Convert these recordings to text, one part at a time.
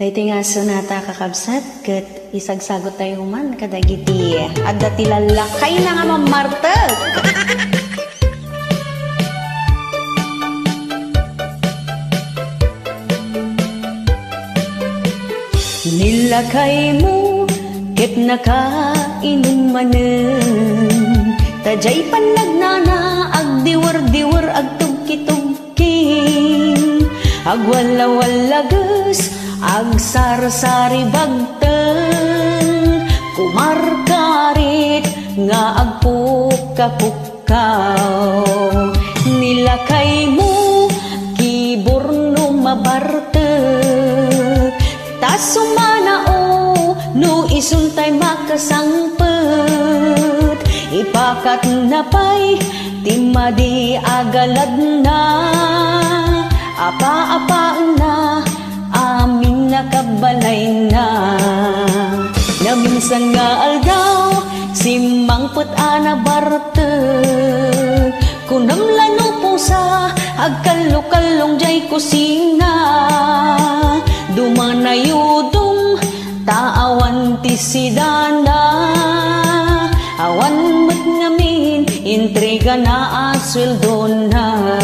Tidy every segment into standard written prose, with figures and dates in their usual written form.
Iti nga sonata kakabsat, kat isagsagot tayo man kadagiti. At dati lalakay na nga mamartag. Nilakay mo, ket nakainom manen. Tajay panagnana, agdiwar-diwar, agtugki-tugking. Agwala-walagas, agsar-sari bagten. Kumarkarit, nga agpuka-pukaw. Nilakay mo, kiborno mabartek. Tasumanao, no isuntay makasangpet. Ipakat na pa'y timadi agalad na. Apa-apa na, amin nakabalay na. Na minsan nga aldaw, simangpet ana bartek. Kunam lano po sa agkalo-kalong jay kusina. Dumanayudong taawan ti sidana. Awan mat ngamin, intriga na asweldo na.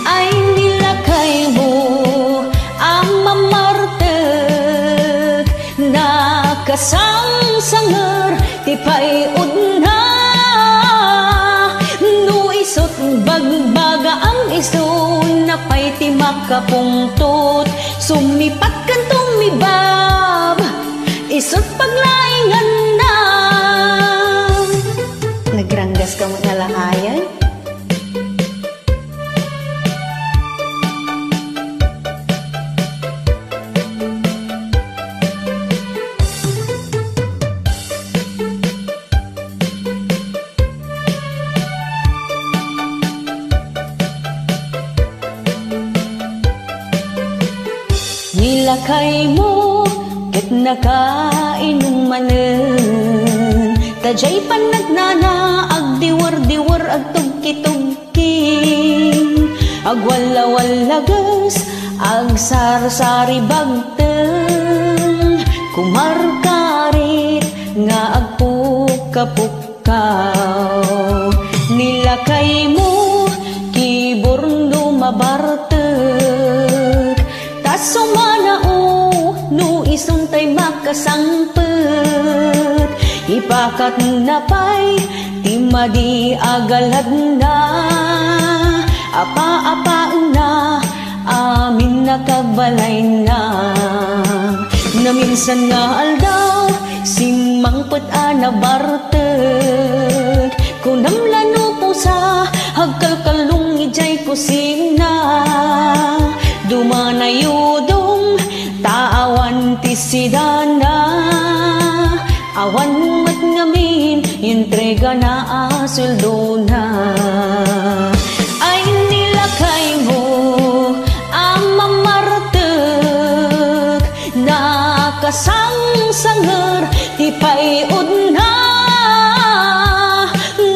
Ay nilakay mo, ang mamartek. Nakasang-sangar, tipay udna. No isot bagbaga ang iso, napay ti makapungtot. Sumipat kan tumibab, isot paglaingan na. Nagranggas ka mo nalahayan? Nilakay mo, ket nakainom manen. Tajay panagnana, agdiwar-diwar, agtugki-tugking. Agwala-walagas, agsar-sari bagten. Kumarkarit, nga agpuka-pukaw. Nilakay mo, kiborno mabartek. Sumanao, no isuntay makasangpet. Ipakat na pa'y timadi agalad na. Apa-apa na, amin nakabalay na. Na minsan nga aldaw, simangpet ana bartek. Kunam lano po sa agkalkalong ijay kusina. Dumanayudong taawan ti sidana. Awan mat ngamin, intriga na asweldo na. Ay nilakay mo, ang mamartek. Nakasang-sangar, tipay udna.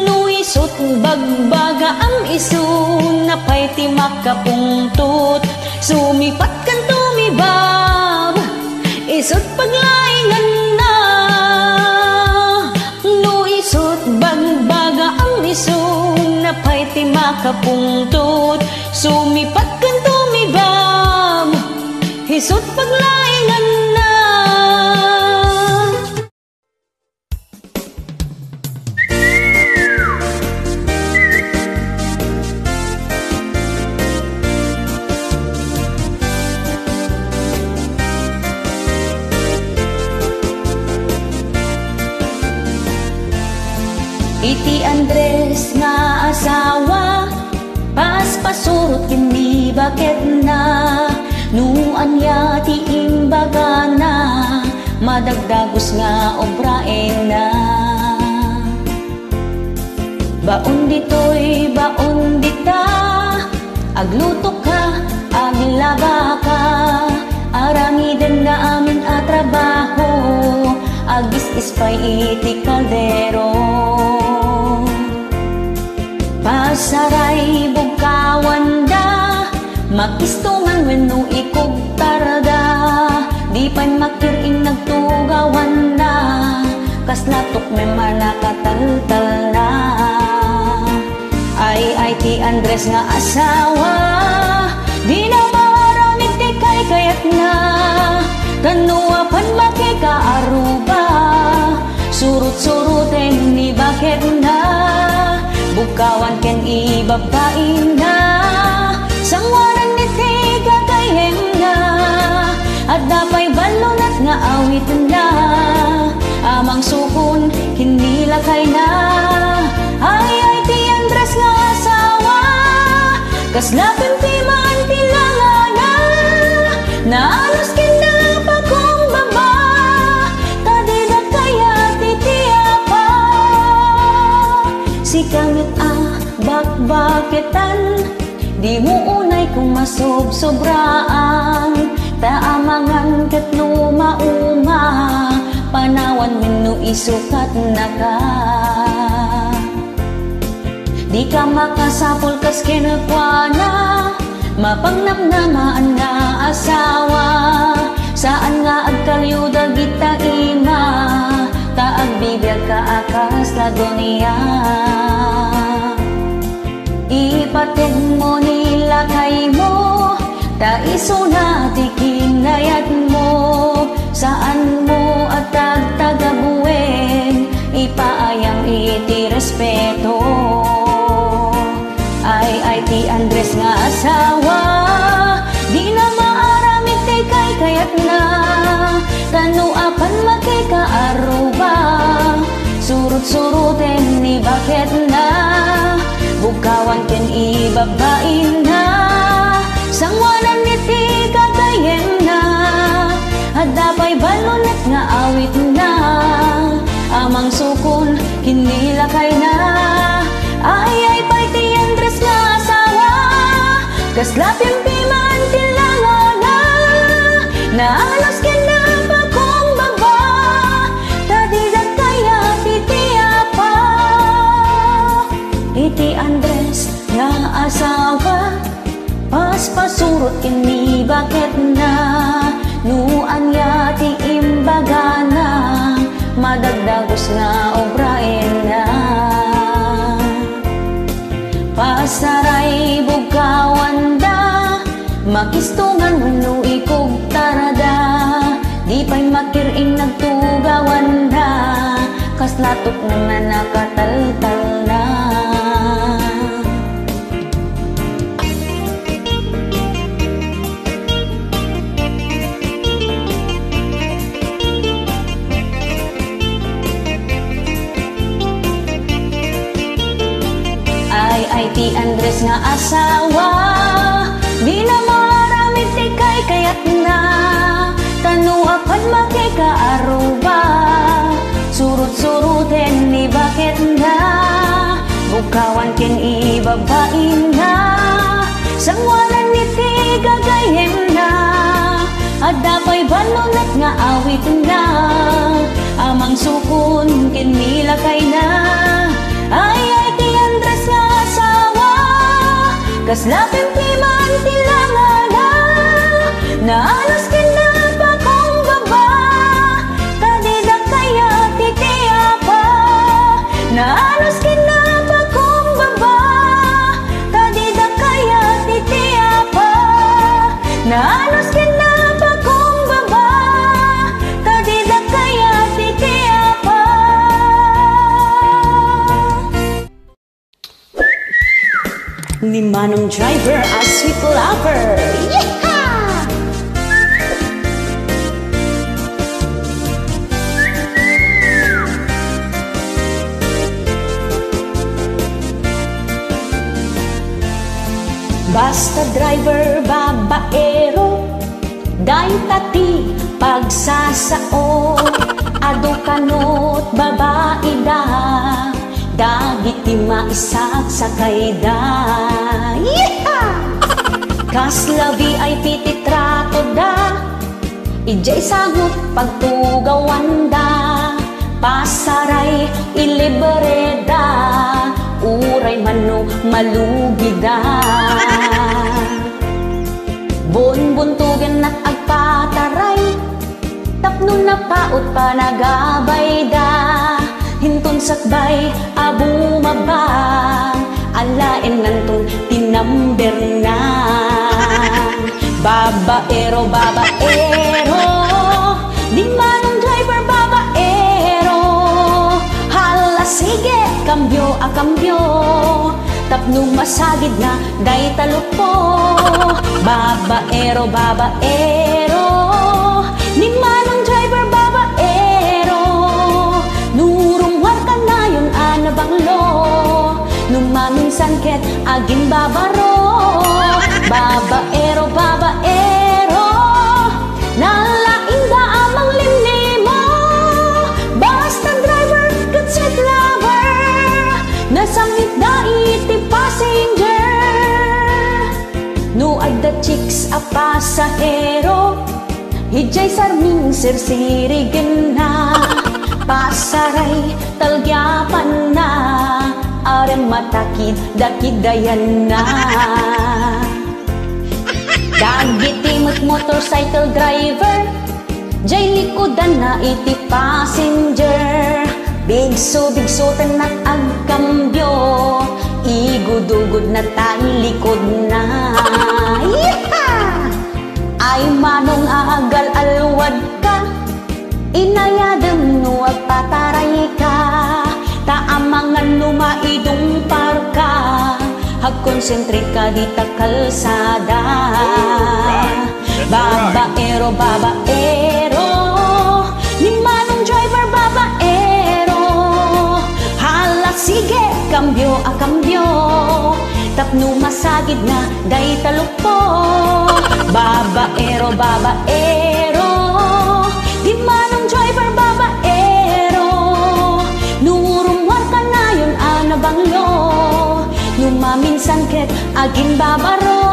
No isot bagbaga ang iso, napay ti makapungtot. Sumipat kan tumibab, isot paglaingan na. No isot bagbaga ang iso, napay ti makapungtot. Sumipat kan tumibab, isot paglaingan na. Iti Andres nga asawa, paspasurot kini bakit na. Nuan ya ti imbaga na, madagdagos nga obraen na. Baon dito'y baon dita, agluto ka, aglaba ka. Aramiden nga amin a trabaho, agis-ispay iti kaldero. Pasaray bugkawan da, makistungan wenno ikog tarda. pa'y makiring nagtugawan na, kaslatok may manakataltal na. Ay ti Andres nga asawa, di na maramit ti kay kayat na, kanuapan makikaaruba, surut-suruten ni bakit na, bukawan ken ibabain na, sangwaran ni ti gagayem na, at dapay balunat nga awit na, amang sukon hinilakay na. Ay ti Andres nga asawa, kaslapin ti man ti langana, naalos ken na pa kong baba, kadida kaya ti tiyapa. Si kamit bakbaketan, di mo unay kung masobsobraan, taamangan ket lumauma, panawan menu isukat na ka. Di ka makasapol kas kinakwana, mapangnamnamaan nga asawa, saan nga agkalyuda gita ima, taagbibiyag ka akas la dunia. Ipatid mo nilakay mo, taiso na ti kinayat mo, saan mo at tagtagabuin, ipaayang iti respeto. Ay ti Andres nga asawa, di na maaramit ti kay kayat na, kanuapan makikaaruba, surut-suruten ni bakit na, bukawan ken ibabain na, sangwanan ni ti gagayem na, at dapay balunat nga awit na, amang sukon hinilakay na. Ay pa'y ti Andres nga asawa, kaslapim ti man ti langana, naalos ken na pa kong baba, tadidak kaya ti tiyapa. Iti Andres nga asawa, paspasurot ini bakit na, nuan ya ti imbaga na, madagdagos nga obrain na. Pasaray bukawan da, makistungan menu ikog tarada, di pa'y makiring nagtugawan da, kaslatok nga nakataltal na. Ay ti Andres nga asawa, di na maramit ti kay kayat na, kanuapan makikaaruba, surut-suruten ni bakit na, bukawan ken ibabain na, sangwalan ni ti gagayem na, at dapay balunat nga awit na, amang sukon ken milakay na. Ay ti Andres nga asawa, kaslapim ti man ti langana, naalos ken na pa kong baba, tadida kaya ti tiyapa. Naalos ken na pa kong baba, tadida kaya ti tiyapa. Naalos ken na pa kong baba, tadida kaya ti tiyapa. Ni Manong Driver, a sweet lover. Yeehaw! Basta driver, babaero, daing tati pagsasao, ado kanot babae da, dagiti maisak sa kayda. Yeehaw! Kasla VIP ti trato da, ijay sagot pagtugawan da, pasaray ilibre da, uray mano malugi da. Bunbuntugan at agpataray, Tapno na paot pa nagabay da, hinton sakbay abumabang, alain nantun tinamber na. Babaero, babaero, di manong driver babaero, hala sige, kambyo a kambyo, tapno masagid na day talupo. Babaero, babaero, di manong driver babaero, nurong warka na yun anabanglo, numaminsan ket aging babaro. Babaero, babaero, nalaing da amang limlimo, basta driver ket seat lover, nasangit da iti passenger. No agda chicks a pasahero, hijay sarming sirsirigen na, pasaray talgyapan na, arem matakid dakidayan na. Dagiti motorcycle driver, jay likodan na iti passenger, bigso tenak agkambyo, igudugod na tayo likod na. Ay manong agal alwad ka, inayadem no agpataray ka, taamangan numaidong parka, hagkonsentrate ka di ta kalsada. Babaero, babaero, ni manong driver babaero, hala sige, kambyo a kambyo, tapno masagid na day talukpo. Babaero, babaero, di manong driver babaero, nurong warka na yun anabanglo, numaminsan ket aging babaro.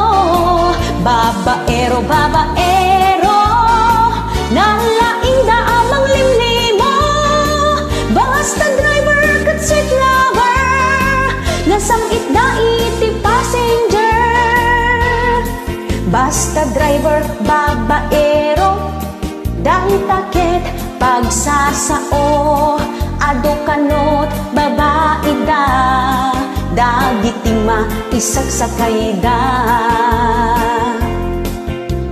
Babaero, babaero, nalaing da amang limlimo, basta driver ket seat lover, nasangit da iti passenger. Basta driver babaero, dahil takit pagsasao, ado kanot babae da, dagiti maisagsakay da.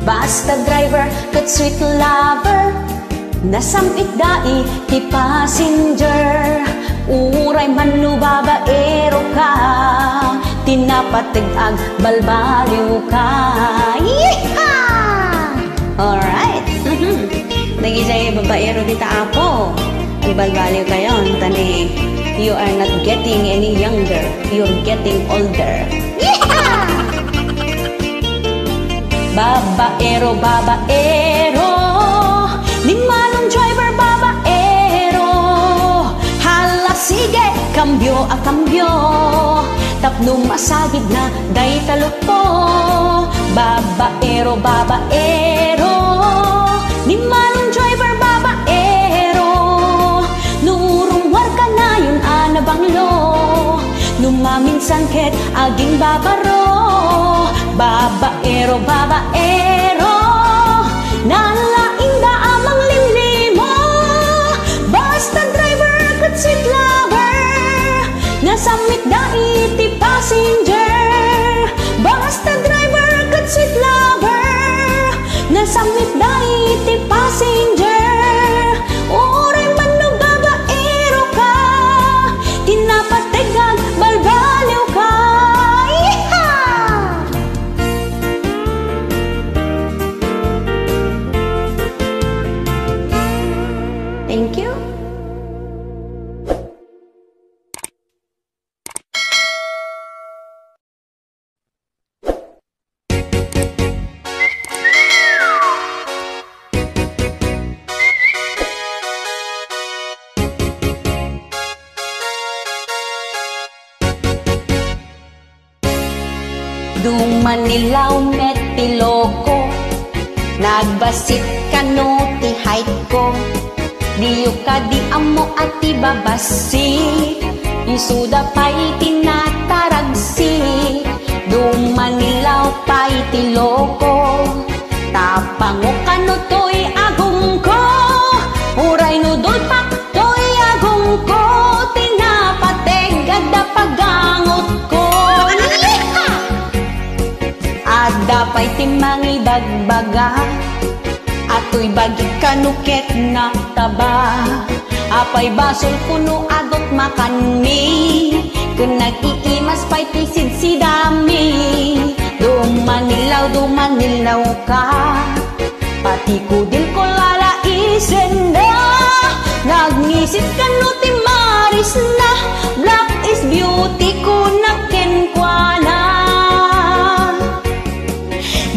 Basta driver ket sweet lover, nasamit dai ti passenger, uray man no babaero ka, tinapateg ag balbaliw ka. Alright. Nagisay babaero di taapo, agbalbaliw kayon tani. You are not getting any younger, you're getting older. Yeehaw! Babaero, babaero, ni manong driver babaero, hala sige, kambyo a kambyo, tapno masagid na day talukpo. Babaero, babaero, ni manong driver babaero, nurong warka na yun anabanglo, numaminsan ket aging babaro. Babaero, babaero, nalaing da amang limlimo, basta driver ket seat lover, nasamit da iti passenger. Basta driver ket seat lover, nasamit da iti passenger. Uray man no babaero ka, tinapategag balbaliw ka. Thank you. Dumanilaw met piloko, nagbasit kano ti height ko, diyo ka di amo at ibabasi, isuda pa'y tinataragsi. Dumanilaw pa'y tiloko, tapango kano to'y agong ko. Adapay timang ibagbaga, ato'y bagig kanuket na taba. Apay basol kuno adot makanmi, kung nag-iimas pa'y tisid si dami. Dumanilaw ka, pati kudil ko lalaisen na. Nagnisip ka no ti Maris na, black is beauty ko na kenkwana.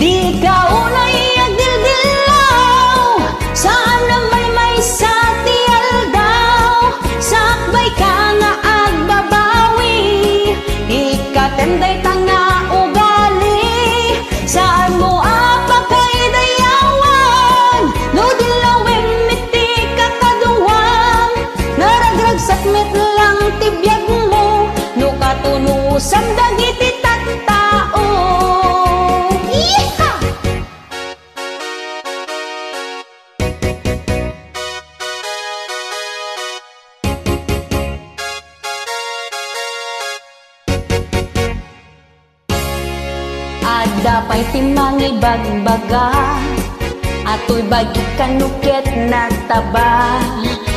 Di ka unay agdildilaw, saan na may sa tial daw. Sakbay ka nga agbabawi, ikatenday tanga ugali. Saan mo apakay dayawan, no dilawin miti kakaduwang. Naragragsakmit lang tibiyag mo, no katunusam dagiti tattao. Yeehaw! Adapay timang ibagbaga, ato'y bagig kanuket na taba.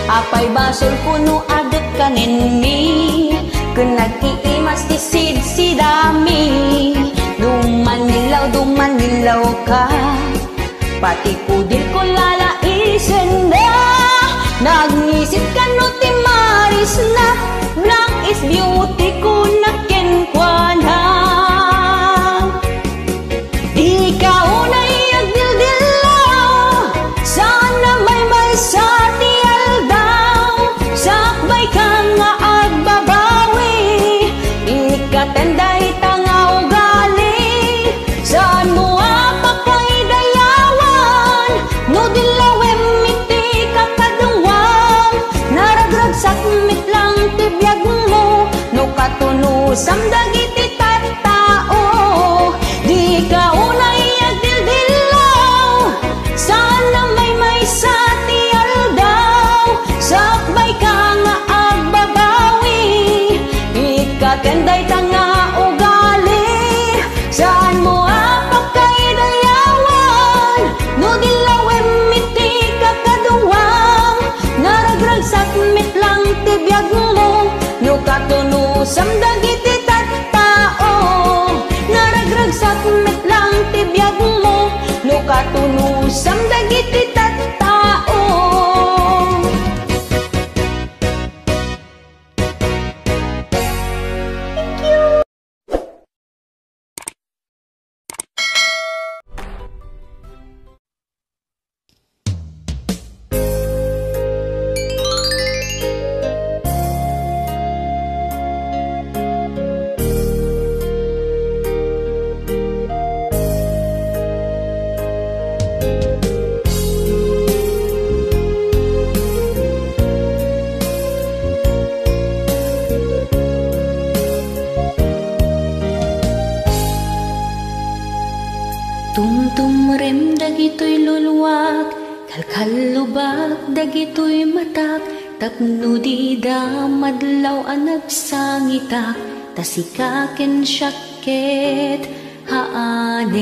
Apay basol kuno adet kaninmi, kung nag-iimas tisid si dami. Dumanilaw ka, pati kudil ko lalaisen na. Nagnisip ka no ti Maris na, black is beauty ko na kenkwana. Ikaw na'y agdildilaw, sana may sa tial daw. Sakbay ka nga agbabawi, ikatenday tanga ugali. Saan mo apakay dayawan, no dilawem miti kakaduwang. Naragragsak mitlang tibiyag mo, no katunusam dagiti tattao. Di ka unay agdildilaw, sana may sa tial daw. Sakbay ka nga agbabawi, ikatenday tanga ugali. Saan mo apakay dayawan, no dilawem miti kakaduwang. Naragragsak mitlang tibiyag mo, no katunusam dagiti tattao. Naragragsak mitlang tibiyag mo, no katunusam dagiti tattao. Tumrem dagitoy luluwag, kalkalubag dagitoy matak. Tapno di da madlaw ang nagsangitak, tasikaken syakket haanen.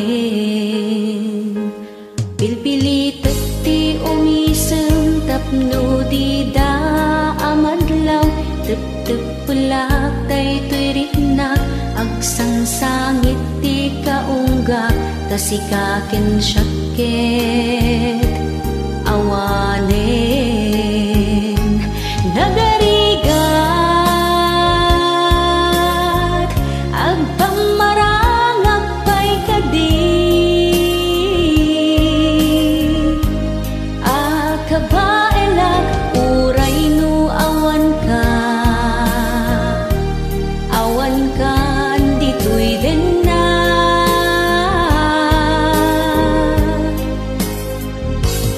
Pilpilitet ti umisem, tapno di da amadlaw. Tep-tep pulak daytoy rinak, agsangsangit ti kaunggak. Tasikaken syakket awanen. Nagarigat agpamarangak pa'y kadi, akabaelak uray no awan ka. Awan ka dito'y din na.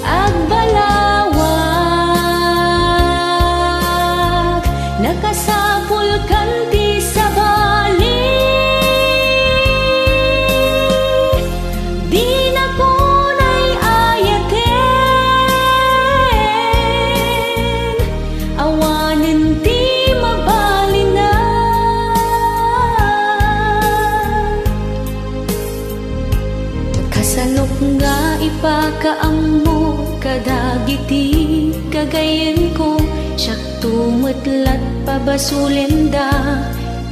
Agbalawan pakaammo kadagiti kagayen ko, siyak tumutlat pabasulin da,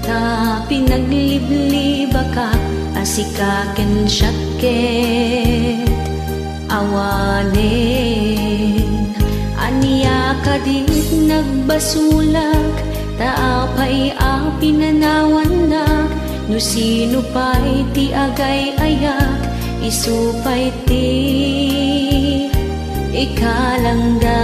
ta pinaglibliba ka asikaken syakket awanen. Aniya kadit nagbasulag, taapay a pinanawanak, no sino pa'y ti agay ayak, isupay ti ikalanggam.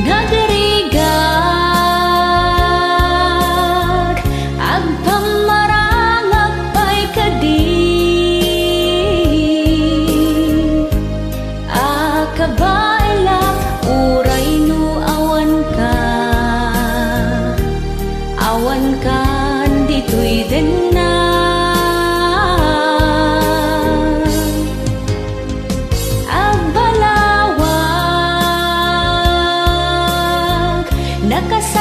Nagarigag agpamarangag pa'y kadi, akabaila uray no awan ka dito'y din na. Nakas